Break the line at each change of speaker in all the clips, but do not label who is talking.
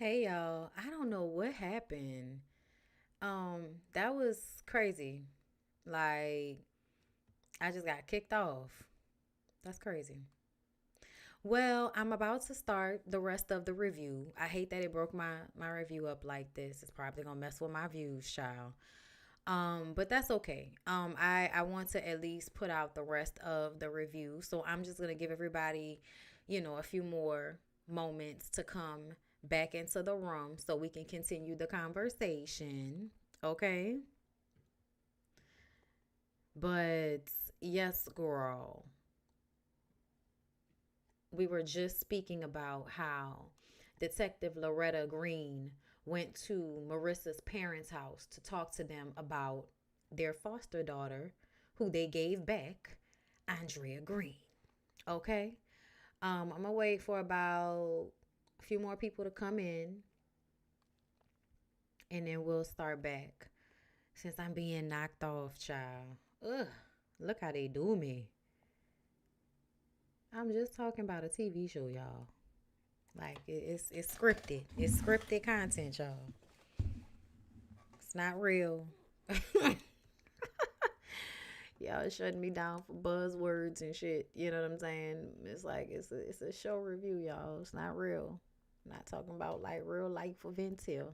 Hey y'all, I don't know what happened. That was crazy. Like I just got kicked off. That's crazy. Well, I'm about to start the rest of the review. I hate that it broke my review up like this. It's probably gonna mess with my views, child. But that's okay. I want to at least put out the rest of the review. So I'm just gonna give everybody, a few more moments to come back into the room so we can continue the conversation. Okay. But yes, girl, we were just speaking about how Detective Loretta Green went to Marissa's parents' house to talk to them about their foster daughter, who they gave back, Andrea Green. Okay. I'm gonna wait for about a few more people to come in, and then we'll start back. Since I'm being knocked off, child. Ugh, look how they do me. I'm just talking about a TV show, y'all. Like it's scripted. It's scripted content, y'all. It's not real. Y'all shutting me down for buzzwords and shit. You know what I'm saying? It's like it's a show review, y'all. It's not real. I'm not talking about like real life events here.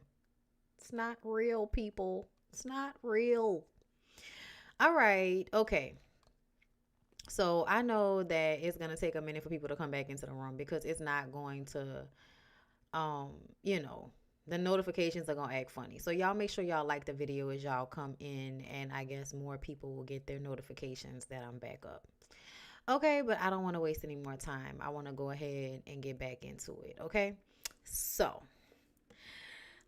It's not real, people. It's not real. All right. Okay. So I know that it's gonna take a minute for people to come back into the room because it's not going to um, you know, the notifications are gonna act funny. So y'all make sure y'all like the video as y'all come in, and I guess more people will get their notifications that I'm back up. Okay, but I don't want to waste any more time. I want to go ahead and get back into it. Okay, so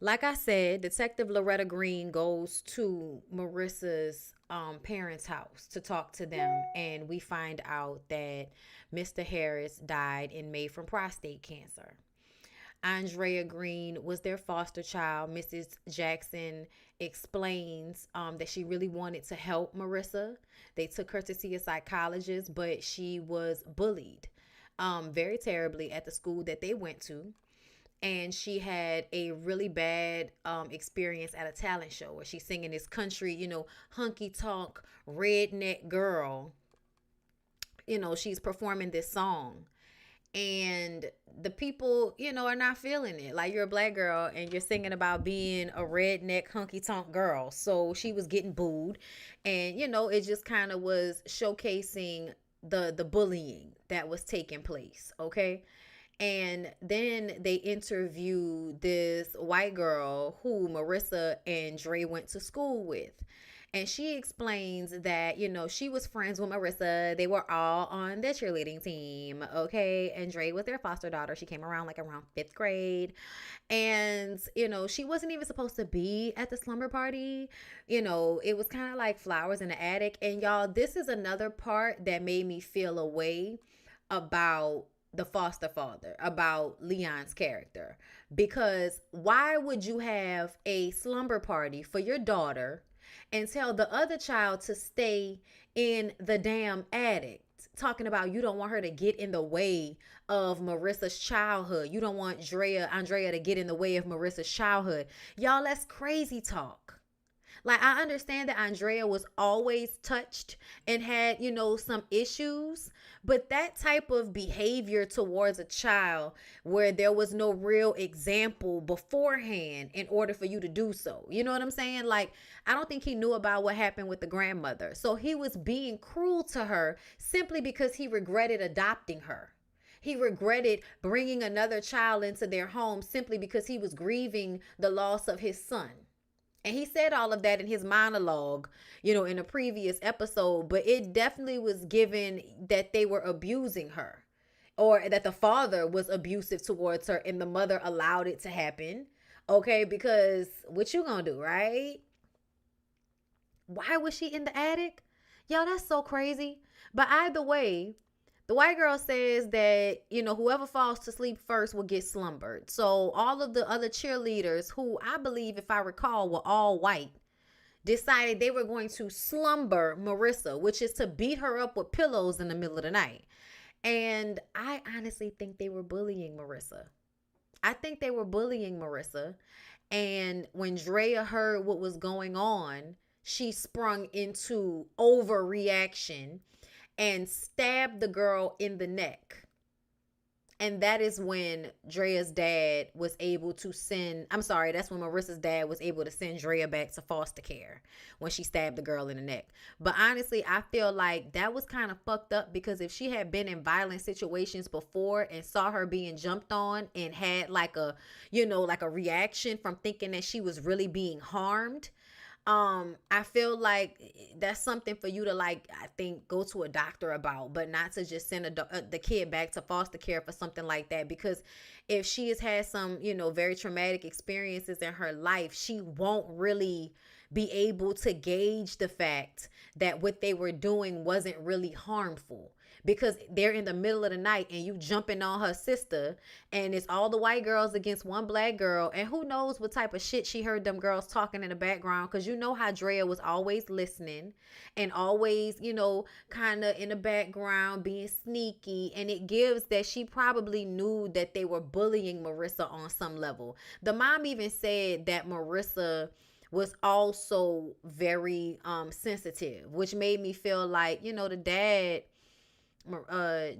like I said, Detective Loretta Green goes to Marissa's parents' house to talk to them, and we find out that Mr. Harris died in May from prostate cancer. Andrea Green was their foster child. Mrs. Jackson explains that she really wanted to help Marissa. They took her to see a psychologist, but she was bullied very terribly at the school that they went to. And she had a really bad experience at a talent show where she's singing this country, hunky tonk redneck girl. She's performing this song, and the people, are not feeling it. Like, you're a black girl and you're singing about being a redneck hunky tonk girl. So she was getting booed, and it just kind of was showcasing the bullying that was taking place. Okay. And then they interviewed this white girl who Marissa and Dre went to school with. And she explains that, she was friends with Marissa. They were all on the cheerleading team. Okay. And Dre was their foster daughter. She came around like around fifth grade. And, she wasn't even supposed to be at the slumber party. It was kind of like flowers in the attic. And y'all, this is another part that made me feel a way about the foster father, about Leon's character. Because why would you have a slumber party for your daughter and tell the other child to stay in the damn attic? Talking about you don't want her to get in the way of Marissa's childhood. You don't want Andrea to get in the way of Marissa's childhood. Y'all, that's crazy talk. Like, I understand that Andrea was always touched and had, some issues, but that type of behavior towards a child where there was no real example beforehand in order for you to do so. You know what I'm saying? Like, I don't think he knew about what happened with the grandmother. So he was being cruel to her simply because he regretted adopting her. He regretted bringing another child into their home simply because he was grieving the loss of his son. And he said all of that in his monologue, in a previous episode, but it definitely was given that they were abusing her, or that the father was abusive towards her and the mother allowed it to happen. Okay, because what you gonna do, right? Why was she in the attic? Y'all, that's so crazy. But either way, the white girl says that, whoever falls to sleep first will get slumbered. So all of the other cheerleaders, who I believe, if I recall, were all white, decided they were going to slumber Marissa, which is to beat her up with pillows in the middle of the night. And I honestly think they were bullying Marissa. I think they were bullying Marissa. And when Drea heard what was going on, she sprung into overreaction and stabbed the girl in the neck. And that is when Drea's dad was able to send, I'm sorry, that's when Marissa's dad was able to send Drea back to foster care when she stabbed the girl in the neck. But honestly, I feel like that was kind of fucked up, because if she had been in violent situations before and saw her being jumped on and had like a, like a reaction from thinking that she was really being harmed, I feel like that's something for you to, like, I think, go to a doctor about, but not to just send the kid back to foster care for something like that. Because if she has had some, very traumatic experiences in her life, she won't really be able to gauge the fact that what they were doing wasn't really harmful, because they're in the middle of the night and you jumping on her sister, and it's all the white girls against one black girl, and who knows what type of shit she heard them girls talking in the background, because how Drea was always listening and always, kind of in the background being sneaky, and it gives that she probably knew that they were bullying Marissa on some level. The mom even said that Marissa was also very sensitive, which made me feel like, the dad,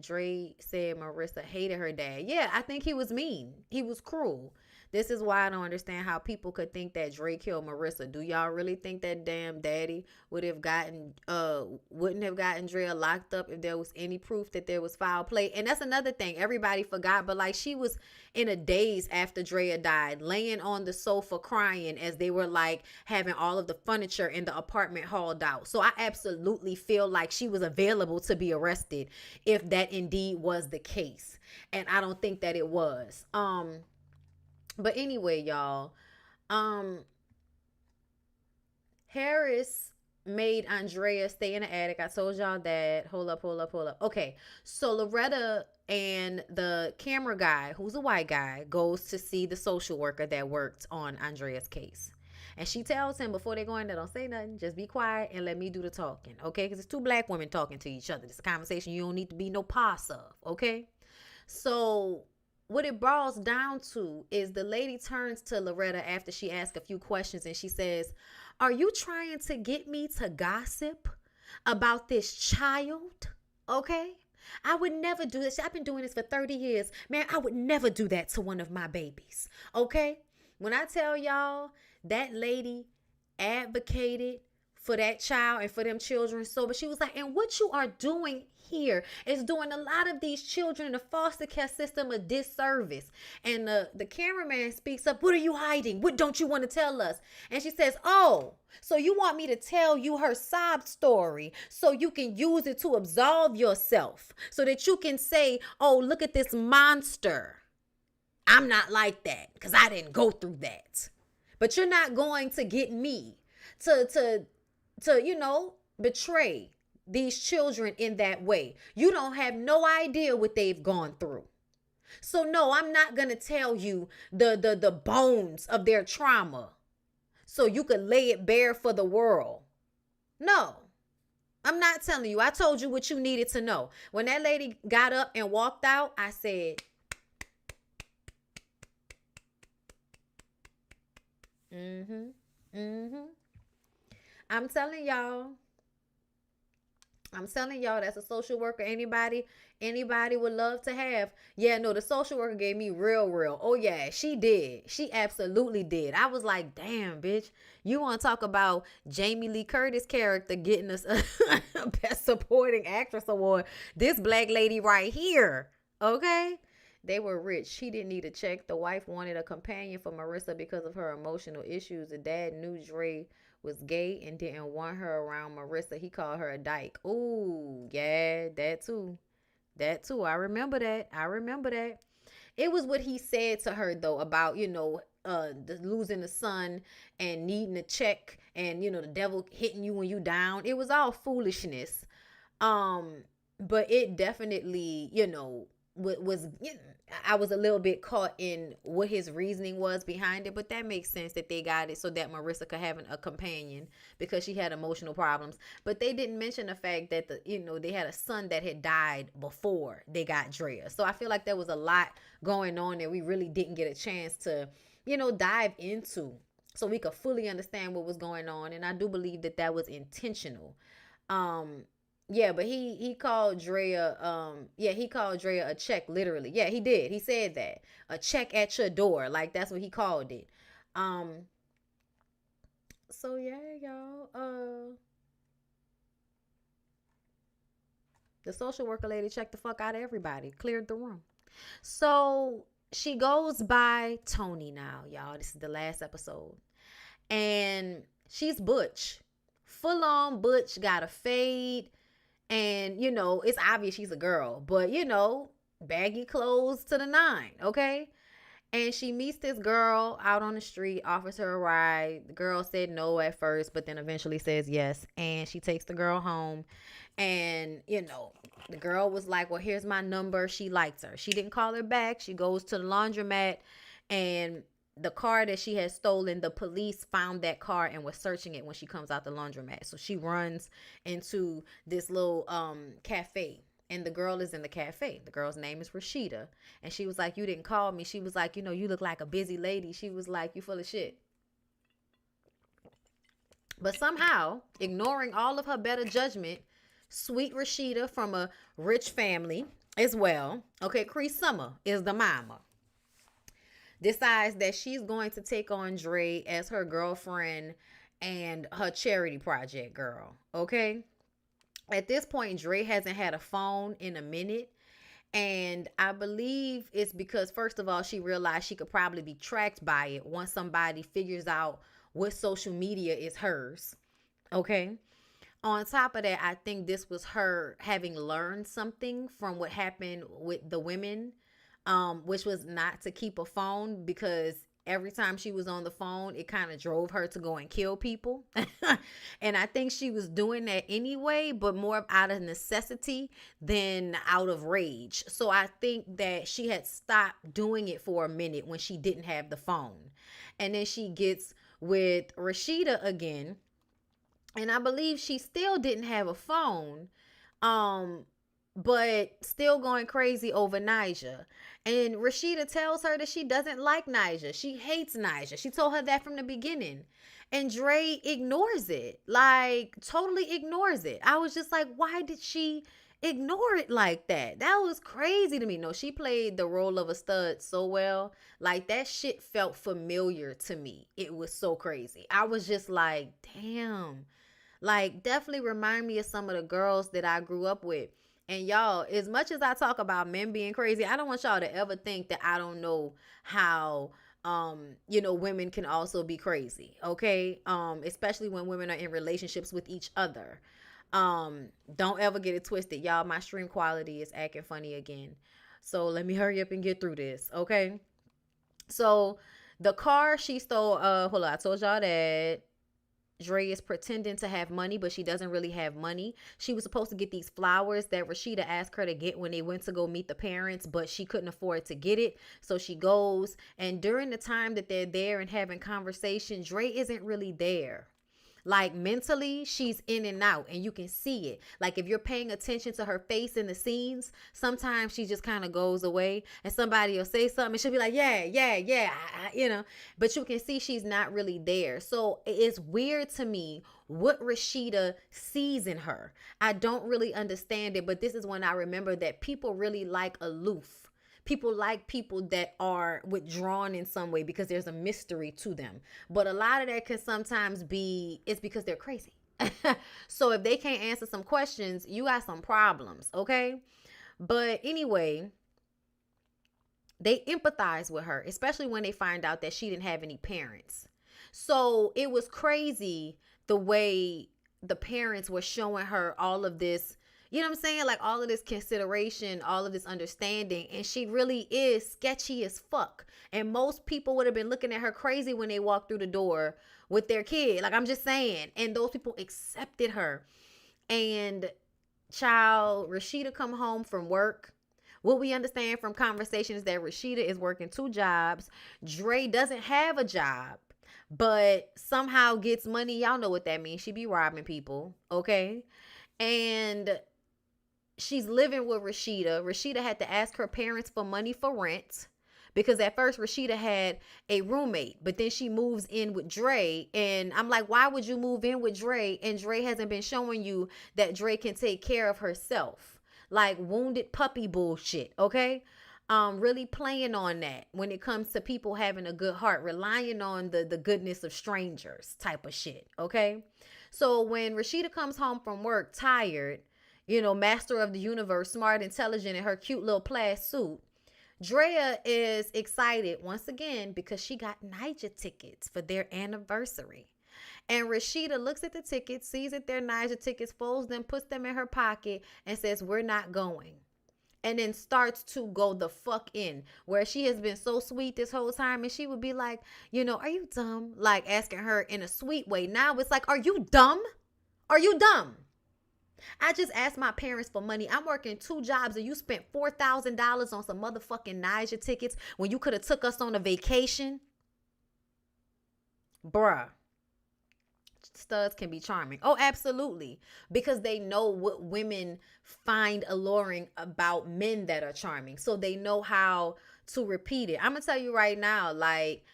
Dre said Marissa hated her dad. Yeah, I think he was mean. He was cruel. This is why I don't understand how people could think that Dre killed Marissa. Do y'all really think that damn daddy wouldn't have gotten Dre locked up if there was any proof that there was foul play? And that's another thing everybody forgot, but like, she was in a daze after Drea died, laying on the sofa crying as they were like having all of the furniture in the apartment hauled out. So I absolutely feel like she was available to be arrested if that indeed was the case. And I don't think that it was. But anyway, y'all, Harris made Andrea stay in the attic. I told y'all that. Hold up. Okay, so Loretta and the camera guy, who's a white guy, goes to see the social worker that worked on Andrea's case. And she tells him before they go in there, don't say nothing, just be quiet and let me do the talking, okay? Because it's two black women talking to each other. It's a conversation you don't need to be no pos of, okay? So what it boils down to is the lady turns to Loretta after she asks a few questions, and she says, "Are you trying to get me to gossip about this child? Okay? I would never do this. I've been doing this for 30 years. Man, I would never do that to one of my babies. Okay?" When I tell y'all, that lady advocated for that child and for them children. So, but she was like, and what you are doing here is doing a lot of these children in the foster care system a disservice. And the cameraman speaks up, "What are you hiding? What don't you want to tell us?" And she says, "Oh, so you want me to tell you her sob story so you can use it to absolve yourself, so that you can say, oh, look at this monster. I'm not like that because I didn't go through that. But you're not going to get me to betray these children in that way. You don't have no idea what they've gone through. So no, I'm not going to tell you the bones of their trauma so you could lay it bare for the world. No, I'm not telling you. I told you what you needed to know." When that lady got up and walked out, I said, I'm telling y'all, that's a social worker anybody would love to have. Yeah, no, the social worker gave me real. Oh yeah, she did. She absolutely did. I was like, damn, bitch, you want to talk about Jamie Lee Curtis character getting us a Best Supporting Actress award? This black lady right here, okay? They were rich. She didn't need a check. The wife wanted a companion for Marissa because of her emotional issues. The dad knew Dre was gay and didn't want her around Marissa. He called her a dyke. Ooh, yeah, that too. I remember that. It was what he said to her, though, about, losing the son and needing a check and, the devil hitting you when you down. It was all foolishness. But it definitely, was I was a little bit caught in what his reasoning was behind it, but that makes sense that they got it so that Marissa could have a companion because she had emotional problems. But they didn't mention the fact that they had a son that had died before they got Drea. So I feel like there was a lot going on that we really didn't get a chance to dive into so we could fully understand what was going on. And I do believe that that was intentional. um yeah, but he called Drea, he called Drea a check, literally. Yeah, he did. He said that. A check at your door. Like, that's what he called it. Um so yeah, y'all. The social worker lady checked the fuck out of everybody. Cleared the room. So she goes by Tony now, y'all. This is the last episode. And she's butch. Full on butch, got a fade. And, it's obvious she's a girl, but, baggy clothes to the nine, okay? And she meets this girl out on the street, offers her a ride. The girl said no at first, but then eventually says yes. And she takes the girl home. And, the girl was like, well, here's my number. She likes her. She didn't call her back. She goes to the laundromat, and the car that she had stolen, the police found that car and was searching it when she comes out the laundromat. So she runs into this little cafe, and the girl is in the cafe. The girl's name is Rashida. And she was like, you didn't call me. She was like, you look like a busy lady. She was like, you full of shit. But somehow, ignoring all of her better judgment, sweet Rashida from a rich family as well, okay, Cree Summer is the mama, decides that she's going to take on Dre as her girlfriend and her charity project girl, okay? At this point, Dre hasn't had a phone in a minute. And I believe it's because, first of all, she realized she could probably be tracked by it once somebody figures out what social media is hers, okay? On top of that, I think this was her having learned something from what happened with the women, which was not to keep a phone, because every time she was on the phone, it kind of drove her to go and kill people. And I think she was doing that anyway, but more out of necessity than out of rage. So I think that she had stopped doing it for a minute when she didn't have the phone. And then she gets with Rashida again. And I believe she still didn't have a phone. But still going crazy over Nyjah. And Rashida tells her that she doesn't like Nyjah. She hates Nyjah. She told her that from the beginning. And Dre ignores it. Like, totally ignores it. I was just like, why did she ignore it like that? That was crazy to me. No, she played the role of a stud so well. Like, that shit felt familiar to me. It was so crazy. I was just like, damn. Like, definitely remind me of some of the girls that I grew up with. And y'all, as much as I talk about men being crazy, I don't want y'all to ever think that I don't know how women can also be crazy, okay? Especially when women are in relationships with each other. Don't ever get it twisted, y'all. My stream quality is acting funny again. So let me hurry up and get through this, okay? So the car she stole, hold on, I told y'all that Dre is pretending to have money, but she doesn't really have money. She was supposed to get these flowers that Rashida asked her to get when they went to go meet the parents, but she couldn't afford to get it. So she goes, and during the time that they're there and having conversation, Dre isn't really there. Like, mentally, she's in and out, and you can see it. Like, if you're paying attention to her face in the scenes, sometimes she just kind of goes away, and somebody will say something, and she'll be like, yeah, but you can see she's not really there. So it's weird to me what Rashida sees in her. I don't really understand it, but this is when I remember that people really like aloof. People like people that are withdrawn in some way because there's a mystery to them. But a lot of that can sometimes be, it's because they're crazy. So if they can't answer some questions, you got some problems, okay? But anyway, they empathize with her, especially when they find out that she didn't have any parents. So it was crazy the way the parents were showing her all of this, you know what I'm saying? Like, all of this consideration, all of this understanding. And she really is sketchy as fuck. And most people would have been looking at her crazy when they walked through the door with their kid. Like, I'm just saying. And those people accepted her. And child, Rashida come home from work What we understand from conversations that Rashida is working 2 jobs. Dre doesn't have a job, but somehow gets money. Y'all know what that means. She be robbing people, okay? And she's living with Rashida. Rashida had to ask her parents for money for rent because at first Rashida had a roommate, but then she moves in with Dre. And I'm like, why would you move in with Dre? And Dre hasn't been showing you that Dre can take care of herself. Like wounded puppy bullshit, okay? Really playing on that when it comes to people having a good heart, relying on the goodness of strangers type of shit, okay? So when Rashida comes home from work tired, master of the universe, smart, intelligent, in her cute little plaid suit, Drea is excited once again because she got Niger tickets for their anniversary. And Rashida looks at the tickets, sees that they're Niger tickets, folds them, puts them in her pocket, and says, we're not going. And then starts to go the fuck in, where she has been so sweet this whole time. And she would be like, are you dumb? Like asking her in a sweet way. Now it's like, are you dumb? Are you dumb? I just asked my parents for money. I'm working 2 jobs and you spent $4,000 on some motherfucking Niger tickets when you could have took us on a vacation. Bruh. Studs can be charming. Oh, absolutely. Because they know what women find alluring about men that are charming. So they know how to repeat it. I'm going to tell you right now, like,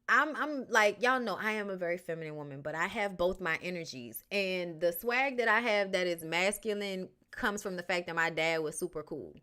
I'm like, y'all know I am a very feminine woman, but I have both my energies. And the swag that I have that is masculine comes from the fact that my dad was super cool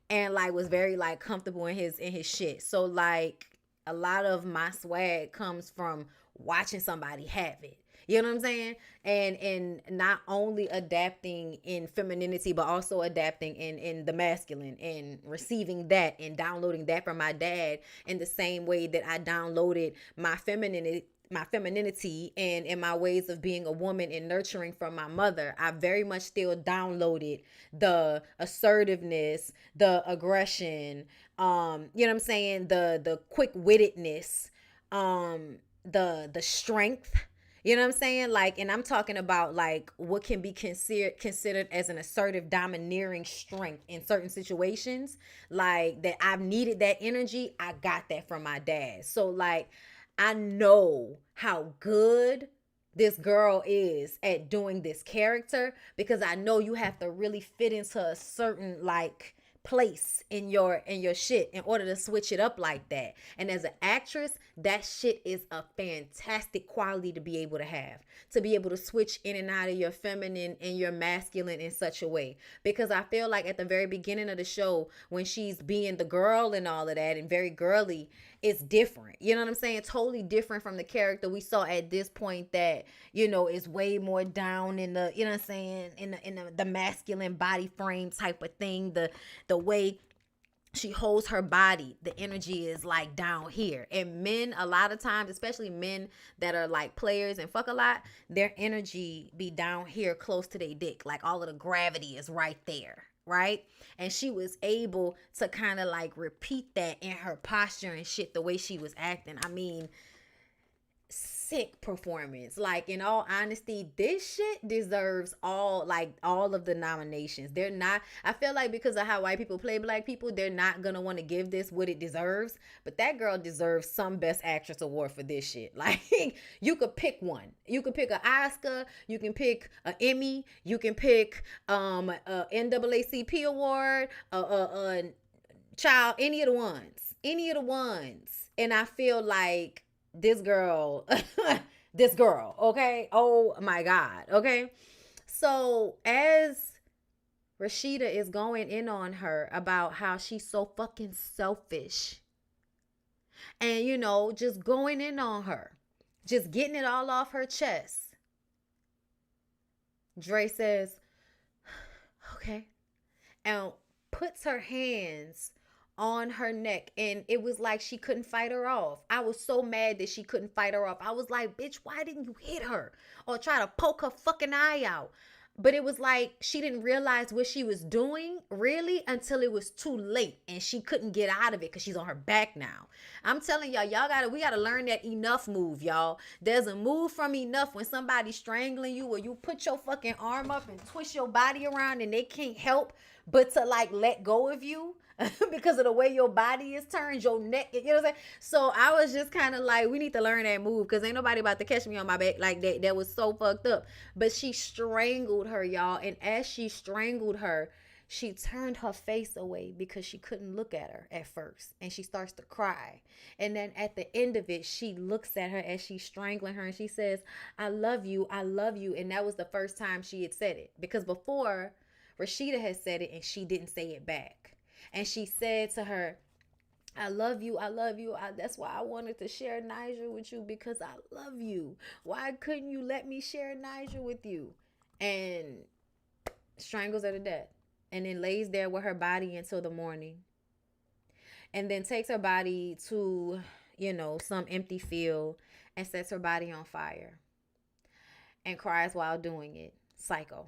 and like was very like comfortable in his shit. So like a lot of my swag comes from watching somebody have it. You know what I'm saying? And not only adapting in femininity, but also adapting in the masculine and receiving that and downloading that from my dad in the same way that I downloaded my femininity and in my ways of being a woman and nurturing from my mother. I very much still downloaded the assertiveness, the aggression, you know what I'm saying? The quick-wittedness, the strength. You know what I'm saying? Like, and I'm talking about like what can be considered as an assertive, domineering strength in certain situations. Like that I've needed that energy. I got that from my dad. So like, I know how good this girl is at doing this character because I know you have to really fit into a certain like place in your shit in order to switch it up like that. And as an actress, that shit is a fantastic quality to be able to have, to be able to switch in and out of your feminine and your masculine in such a way. Because I feel like at the very beginning of the show, when she's being the girl and all of that and very girly, it's different. You know what I'm saying? Totally different from the character we saw at this point that, is way more down in the, you know what I'm saying, in the masculine body frame type of thing. The way she holds her body, the energy is like down here. And men, a lot of times, especially men that are like players and fuck a lot, their energy be down here close to their dick. Like all of the gravity is right there. Right? And she was able to kind of like repeat that in her posture and shit, the way she was acting. I mean, sick performance. Like, in all honesty, this shit deserves all of the nominations. They're not, I feel like because of how white people play black people, they're not gonna want to give this what it deserves. But that girl deserves some Best Actress award for this shit. Like, you could pick one. You could pick an Oscar, you can pick an Emmy, you can pick a NAACP award, child, any of the ones. And I feel like this girl, okay? Oh my God, okay? So as Rashida is going in on her about how she's so fucking selfish and, just going in on her, just getting it all off her chest, Dre says, okay, and puts her hands on her neck, and it was like she couldn't fight her off. I was so mad that she couldn't fight her off. I was like, bitch, why didn't you hit her or try to poke her fucking eye out? But it was like she didn't realize what she was doing really until it was too late and she couldn't get out of it because she's on her back now. I'm telling y'all, we gotta learn that enough move, y'all. There's a move from enough when somebody's strangling you where you put your fucking arm up and twist your body around and they can't help but to like let go of you because of the way your body is turned, your neck, you know what I'm saying? So I was just kind of like, we need to learn that move because ain't nobody about to catch me on my back like that. That was so fucked up. But she strangled her, y'all. And as she strangled her, she turned her face away because she couldn't look at her at first. And she starts to cry. And then at the end of it, she looks at her as she's strangling her and she says, I love you. I love you. And that was the first time she had said it. Because before, Rashida had said it and she didn't say it back. And she said to her, I love you. I love you. That's why I wanted to share Nigel with you because I love you. Why couldn't you let me share Nigel with you? And strangles her to death. And then lays there with her body until the morning. And then takes her body to, some empty field and sets her body on fire. And cries while doing it. Psycho.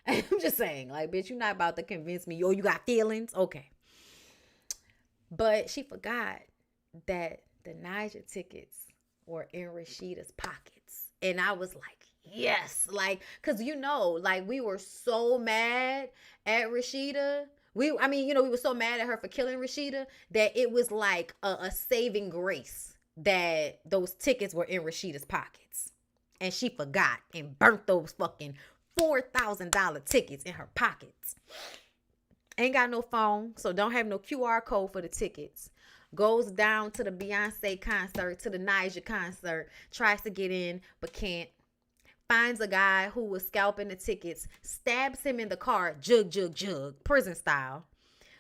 I'm just saying, like, bitch, you're not about to convince me, you got feelings? Okay. But she forgot that the Niger tickets were in Rashida's pockets. And I was like, yes. Like, because, we were so mad at Rashida. We were so mad at her for killing Rashida that it was like a saving grace that those tickets were in Rashida's pockets. And she forgot and burnt those fucking $4,000 tickets in her pockets. Ain't got no phone, so don't have no QR code for the tickets. Goes down to the Beyonce concert, to the Niger concert, tries to get in, but can't. Finds a guy who was scalping the tickets, stabs him in the car, jug, prison style.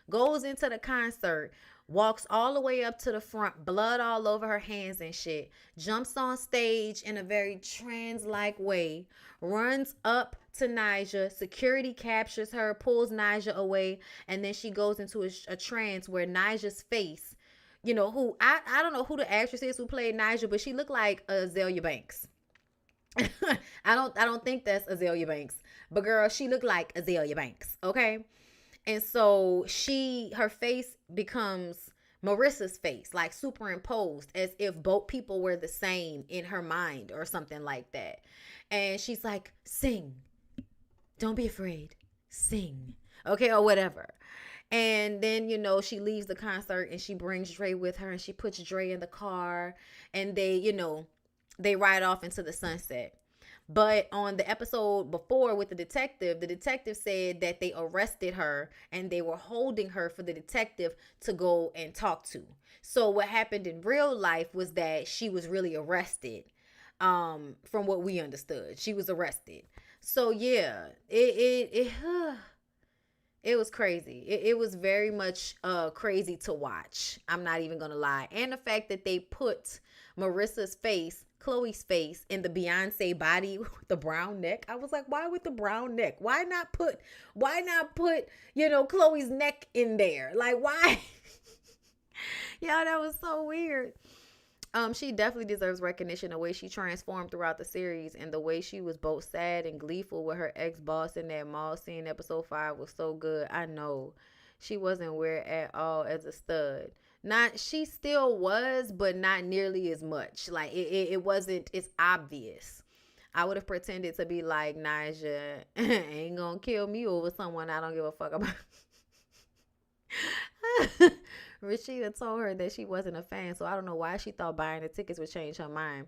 Goes into the concert, walks all the way up to the front, blood all over her hands and shit. Jumps on stage in a very trans-like way. Runs up to Nyjah. Security captures her, pulls Nyjah away. And then she goes into a trance where Nyjah's face, who, I don't know who the actress is who played Nyjah, but she looked like Azalea Banks. I don't think that's Azalea Banks. But girl, she looked like Azalea Banks, okay? And so her face becomes Marissa's face, like superimposed as if both people were the same in her mind or something like that. And she's like, sing. Don't be afraid. Sing. Okay, or whatever. And then, she leaves the concert and she brings Dre with her and she puts Dre in the car and they ride off into the sunset. But on the episode before with the detective said that they arrested her and they were holding her for the detective to go and talk to. So what happened in real life was that she was really arrested. From what we understood, she was arrested. So yeah, it was crazy. It was very much crazy to watch. I'm not even gonna lie. And the fact that they put Marissa's face, Chloe's face, in the Beyonce body with the brown neck. I was like, why with the brown neck? Why not put Chloe's neck in there? Like, why? Yeah, that was so weird. She definitely deserves recognition. The way she transformed throughout the series and the way she was both sad and gleeful with her ex-boss in that mall scene. Episode 5 was so good. I know she wasn't weird at all as a stud. She still was, but not nearly as much. Like it wasn't. It's obvious. I would have pretended to be like, Nyjah ain't gonna kill me over someone I don't give a fuck about. Rashida told her that she wasn't a fan, so I don't know why she thought buying the tickets would change her mind.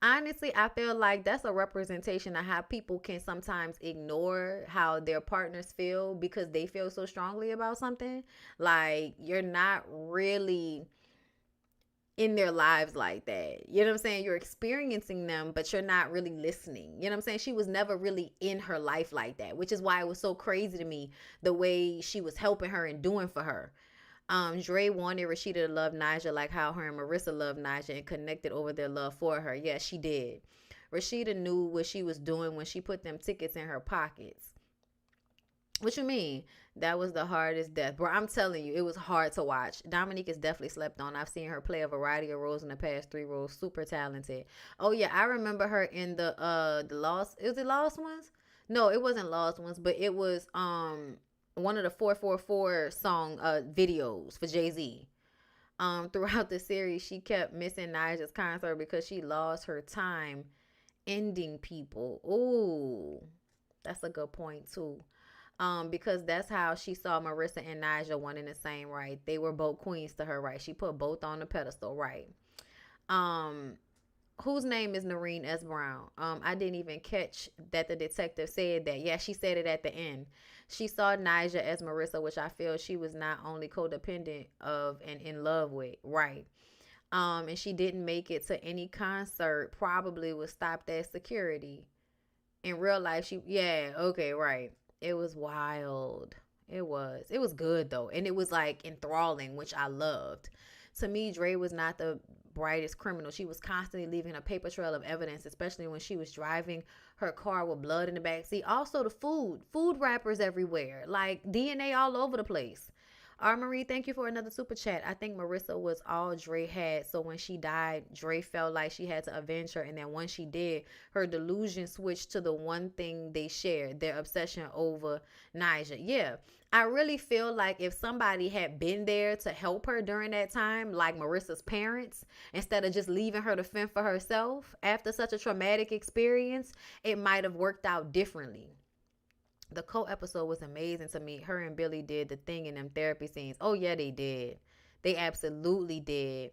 Honestly, I feel like that's a representation of how people can sometimes ignore how their partners feel because they feel so strongly about something. Like, you're not really in their lives like that. You know what I'm saying? You're experiencing them, but you're not really listening. You know what I'm saying? She was never really in her life like that, which is why it was so crazy to me the way she was helping her and doing for her. Dre wanted Rashida to love Nyjah like how her and Marissa loved Nyjah and connected over their love for her. Yes, she did. Rashida knew what she was doing when she put them tickets in her pockets. What you mean? That was the hardest death. Bro, I'm telling you, it was hard to watch. Dominique is definitely slept on. I've seen her play a variety of roles in the past 3 roles. Super talented. Oh, yeah, I remember her in the Lost. Is it Lost Ones? No, it wasn't Lost Ones, but it was one of the 444 song videos for Jay-Z. Throughout the series, she kept missing Nyjah's concert because she lost her time ending people. Ooh, that's a good point too. Because that's how she saw Marissa and Naja one in the same, right? They were both queens to her, right? She put both on the pedestal, right? Um, whose name is Noreen S. Brown? I didn't even catch that the detective said that. Yeah, she said it at the end. She saw Naja as Marissa, which I feel she was not only codependent of and in love with, right? And she didn't make it to any concert, probably was stopped at security. In real life, yeah, okay, right. It was wild. It was good though. And it was like enthralling, which I loved. To me, Dre was not the brightest criminal. She was constantly leaving a paper trail of evidence, especially when she was driving her car with blood in the backseat. Also, the food wrappers everywhere, like DNA all over the place. R. Marie, thank you for another super chat. I think Marissa was all Dre had. So when she died, Dre felt like she had to avenge her. And then once she did, her delusion switched to the one thing they shared, their obsession over Naja. Yeah. I really feel like if somebody had been there to help her during that time, like Marissa's parents, instead of just leaving her to fend for herself after such a traumatic experience, it might have worked out differently. The co-episode was amazing to me. Her and Billy did the thing in them therapy scenes. Oh yeah, they did. They absolutely did.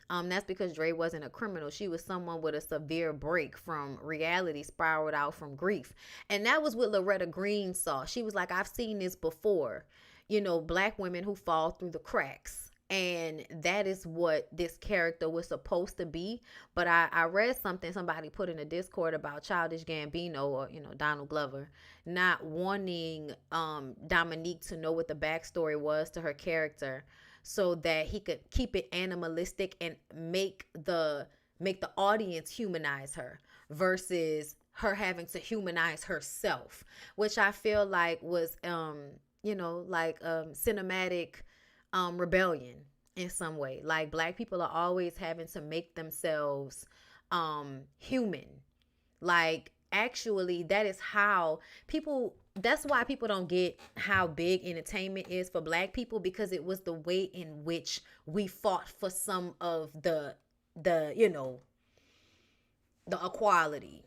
That's because Dre wasn't a criminal. She was someone with a severe break from reality, spiraled out from grief. And that was what Loretta Green saw. She was like, I've seen this before. You know, black women who fall through the cracks. And that is what this character was supposed to be. But I read something somebody put in the Discord about Childish Gambino, or, you know, Donald Glover, not wanting Dominique to know what the backstory was to her character, so that he could keep it animalistic and make the audience humanize her versus her having to humanize herself, which I feel like was cinematic rebellion in some way. Like, black people are always having to make themselves human. Like, actually, that is how people, that's why people don't get how big entertainment is for black people, because it was the way in which we fought for some of the the equality.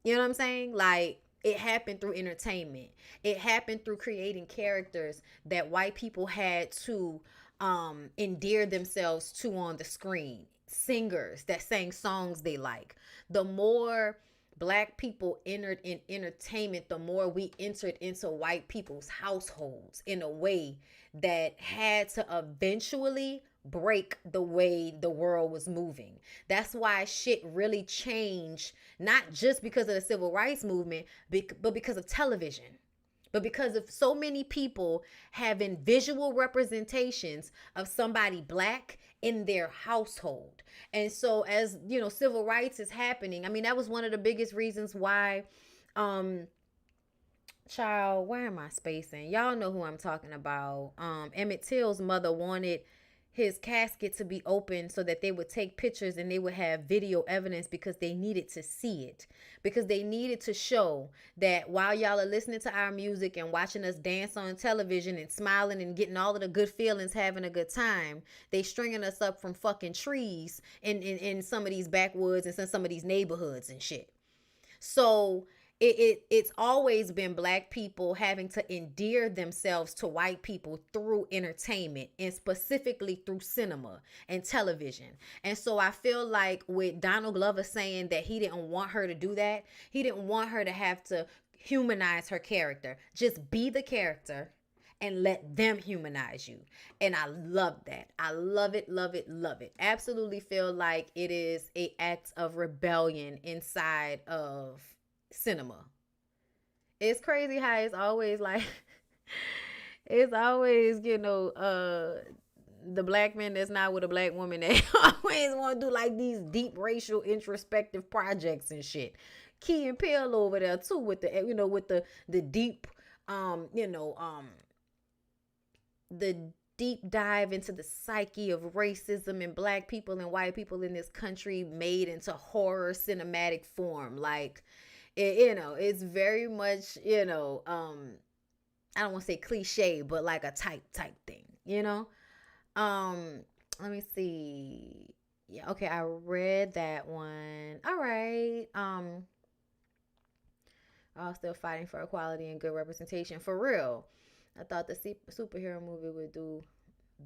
You know what I'm saying? Like, it happened through entertainment. It happened through creating characters that white people had to endear themselves to on the screen. Singers that sang songs they like. The more black people entered in entertainment, the more we entered into white people's households in a way that had to eventually break the way the world was moving. That's why shit really changed, not just because of the civil rights movement, but because of television. But because of so many people having visual representations of somebody black in their household. And so, as you know, civil rights is happening. I mean, that was one of the biggest reasons why child, where am I spacing? Y'all know who I'm talking about. Emmett Till's mother wanted his casket to be open so that they would take pictures and they would have video evidence, because they needed to see it, because they needed to show that while y'all are listening to our music and watching us dance on television and smiling and getting all of the good feelings, having a good time, they stringing us up from fucking trees in some of these backwoods and some of these neighborhoods and shit. So it's always been black people having to endear themselves to white people through entertainment, and specifically through cinema and television. And so I feel like with Donald Glover saying that he didn't want her to do that, he didn't want her to have to humanize her character. Just be the character and let them humanize you. And I love that. I love it, love it, love it. Absolutely feel like it is an act of rebellion inside of cinema. It's crazy how it's always like it's always, the black man that's not with a black woman, they always want to do like these deep racial introspective projects and shit. Key and Peele over there too, with the deep the deep dive into the psyche of racism and black people and white people in this country, made into horror cinematic form. Like, it's very much, I don't want to say cliche, but like a type thing, let me see. Yeah, okay, I read that one. All right. all still fighting for equality and good representation. For real. I thought the superhero movie would do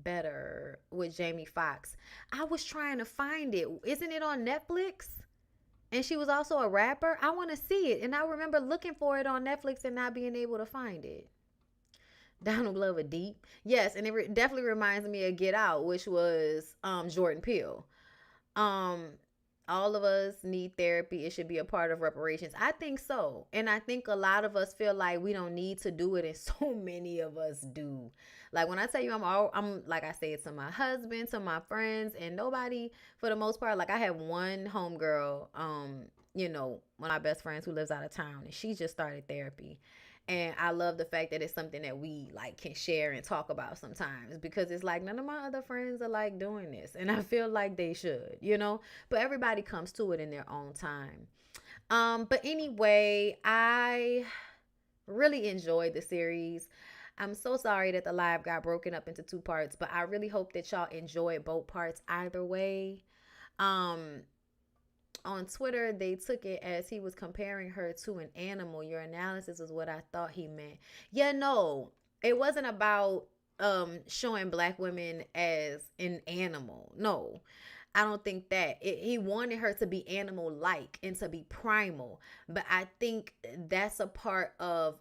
better with Jamie Foxx. I was trying to find it. Isn't it on Netflix? And she was also a rapper. I want to see it. And I remember looking for it on Netflix and not being able to find it. Donald Glover deep. Yes, and it definitely reminds me of Get Out, which was Jordan Peele. Um all of us need therapy. It should be a part of reparations. I think so. And I think a lot of us feel like we don't need to do it, and so many of us do. Like when I tell you I'm like I say it to my husband, to my friends, and nobody for the most part, like I have one homegirl, one of my best friends who lives out of town, and she just started therapy. And I love the fact that it's something that we like can share and talk about sometimes, because it's like none of my other friends are like doing this, and I feel like they should. But everybody comes to it in their own time. But anyway, I really enjoyed the series. I'm so sorry that the live got broken up into two parts, but I really hope that y'all enjoyed both parts either way. Um, on Twitter, they took it as he was comparing her to an animal. Your analysis is what I thought he meant. Yeah, no, it wasn't about showing black women as an animal. No, I don't think that. He wanted her to be animal like and to be primal. But I think that's a part of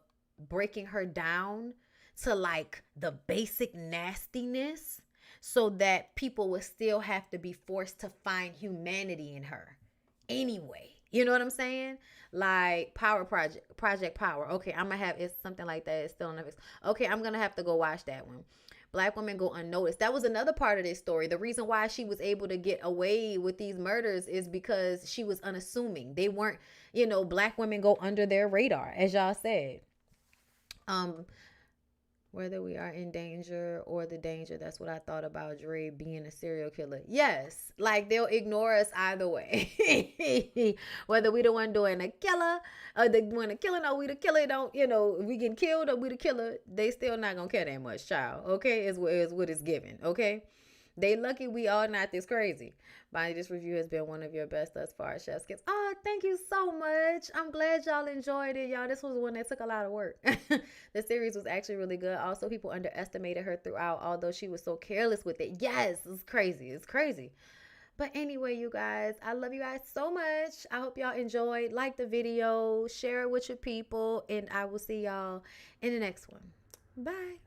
breaking her down to like the basic nastiness, so that people would still have to be forced to find humanity in her anyway. You know what I'm saying? Like Project Power. Okay, I'm gonna have it's something like that. It's still on Netflix. Okay, I'm gonna have to go watch that one. Black women go unnoticed. That was another part of this story. The reason why she was able to get away with these murders is because she was unassuming. They weren't, black women go under their radar, as y'all said. Um, whether we are in danger or the danger. That's what I thought about Dre being a serial killer. Yes, like they'll ignore us either way. Whether we the one doing the killer or the one the killing, or we the killer, don't, if we get killed or we the killer, they still not gonna care that much, child. Okay, is what it's given. Okay. They lucky we all not this crazy. Bonnie, this review has been one of your best thus far, Chef's Kiss. Oh, thank you so much. I'm glad y'all enjoyed it, y'all. This was one that took a lot of work. The series was actually really good. Also, people underestimated her throughout, although she was so careless with it. Yes, it's crazy. It's crazy. But anyway, you guys, I love you guys so much. I hope y'all enjoyed. Like the video, share it with your people, and I will see y'all in the next one. Bye.